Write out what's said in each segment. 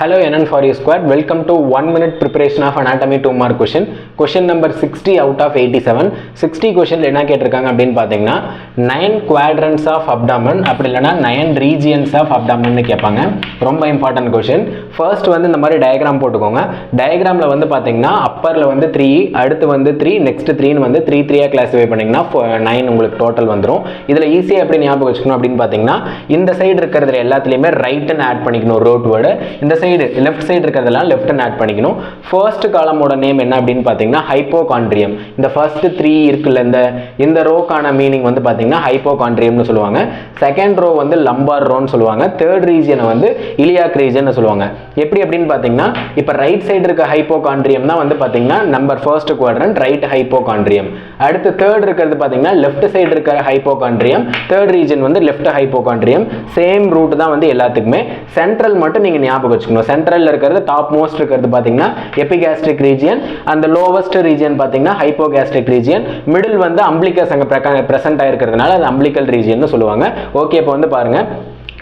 Hello NN for you squad. Welcome to 1 minute preparation of anatomy 2 mark question. Question number 60 out of 87. 60 question என்ன கேட்டிருக்காங்க அப்படின்னு பார்த்தீங்கன்னா 9 quadrants of abdomen அப்படி இல்லைனா 9 regions of abdomen கேட்பாங்க. ரொம்ப இம்பார்ட்டன்ட் கொஷின். ஃபர்ஸ்ட் வந்து இந்த மாதிரி டயக்ராம் போட்டுக்கோங்க. டயக்ராமில் வந்து பார்த்தீங்கன்னா அப்பரில் வந்து 3, அடுத்து வந்து 3, நெக்ஸ்ட் 3 வந்து 3 கிளாஸிஃபை பண்ணிங்கன்னா 9 உங்களுக்கு டோட்டல் வந்துடும். இதில் ஈஸியாக எப்படி ஞாபகம் வச்சுக்கணும் அப்படின்னு பார்த்தீங்கன்னா இந்த சைடு இருக்கிறதுல எல்லாத்துலேயுமே ரைட்டுன்னு ஆட் பண்ணிக்கணும் ரோட் வேர்டு. இந்த சைடு லெஃப்ட் சைடு இருக்கிறதெல்லாம் லெஃப்ட்னு ஆட் பண்ணிக்கணும். ஃபர்ஸ்ட் காலமோட நேம் என்ன அப்படின்னு பார்த்தீங்கன்னா ஹைப்போகாண்ட்ரியம். இந்த ஃபர்ஸ்ட் 3 இருக்குல்ல இந்த ரோக்கான மீனிங் வந்து பார்த்தீங்கன்னா ஹைப்போகாண்ட்ரியம்னு சொல்லுவாங்க. செகண்ட் ரோ வந்து லம்பார் ரோன்னு சொல்லுவாங்க. தேர்ட் ரீஜனை வந்து இலியாக் ரீஜன் சொல்லுவாங்க. எப்படி அப்படின்னு பார்த்தீங்கன்னா இப்போ ரைட் சைடு இருக்க ஹைப்போகாண்ட்ரியம் தான் வந்து பார்த்தீங்கன்னா number first quadrant right hypochondrium. அடுத்து தேர்ட் இருக்கிறது பார்த்தீங்கன்னா லெஃப்ட் சைடு இருக்கிற ஹைப்போகாண்ட்ரியம், தேர்ட் ரீஜன் வந்து லெஃப்ட் ஹைப்போகாண்ட்ரியம். சேம் ரூட் தான் வந்து எல்லாத்துக்குமே. சென்ட்ரல் மட்டும் நீங்க ஞாபகம் வச்சுக்கணும். சென்ட்ரல்ல இருக்கிறது டாப் மோஸ்ட் இருக்கிறது பாத்தீங்கன்னா எபிகாஸ்ட்ரிக் ரீஜியன், அந்த லோவஸ்ட் ரீஜியன் பாத்தீங்கன்னா ஹைப்போகாஸ்ட்ரிக் ரீஜியன், மிடில் வந்து அம்பிளிகஸ் அங்க பிரசன்ட் ஆயிருக்கிறதுனால அது அம்பிளிக்கல் ரீஜியன் சொல்லுவாங்க. ஓகே, இப்போ வந்து பாருங்க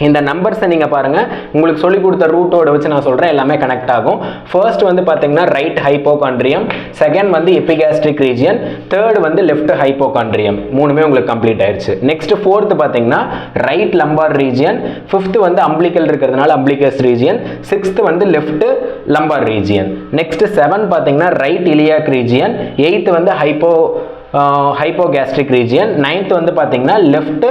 இந்த நம்பர்ஸை நீங்க பாருங்க, உங்களுக்கு சொல்லி கொடுத்த ரூட்டோட வச்சு நான் சொல்றேன், எல்லாமே கனெக்ட் ஆகும். ஃபர்ஸ்ட் வந்து பாத்தீங்கன்னா ரைட் ஹைப்போகாண்ட்ரியம், செகண்ட் வந்து எபிகாஸ்ட்ரிக் ரீஜியன், தேர்ட் வந்து லெஃப்ட் ஹைப்போகாண்ட்ரியம். மூணுமே உங்களுக்கு கம்ப்ளீட் ஆயிருச்சு. நெக்ஸ்ட் ஃபோர்த் பாத்தீங்கன்னா ரைட் லம்பார் ரீஜியன், ஃபிஃப்த் வந்து அம்பிளிக்கல் இருக்கிறதுனால அம்பிளிகஸ் ரீஜியன், சிக்ஸ்த் வந்து லெஃப்ட் லம்பார் ரீஜியன். நெக்ஸ்ட் 7 பாத்தீங்கன்னா ரைட் இலியாக் ரீஜியன், 8th வந்து ஹைப்போகாஸ்ட்ரிக் ரீஜியன், 9th வந்து பாத்தீங்கன்னா லெஃப்ட்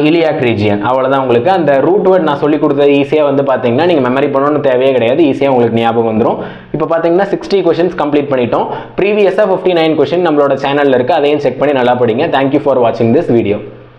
இலியாக் ரீஜியன். அவ்வளோதான். உங்களுக்கு அந்த ரூட் வேர்ட் நான் சொல்லி கொடுத்தது ஈஸியாக வந்து பார்த்தீங்கன்னா நீங்கள் மெமரி பண்ணணும்னு தேவையே கிடையாது, ஈஸியாக உங்களுக்கு ஞாபகம் வந்துடும். இப்போ பார்த்தீங்கன்னா 60 கொஷின்ஸ் கம்ப்ளீட் பண்ணிட்டோம். ப்ரீவியஸாக 59 கொஷின் நம்மளோட சேனலில் இருக்குது, அதையும் செக் பண்ணி நல்லா படிங்க. தேங்க்யூ ஃபார் வாட்சிங் திஸ் வீடியோ.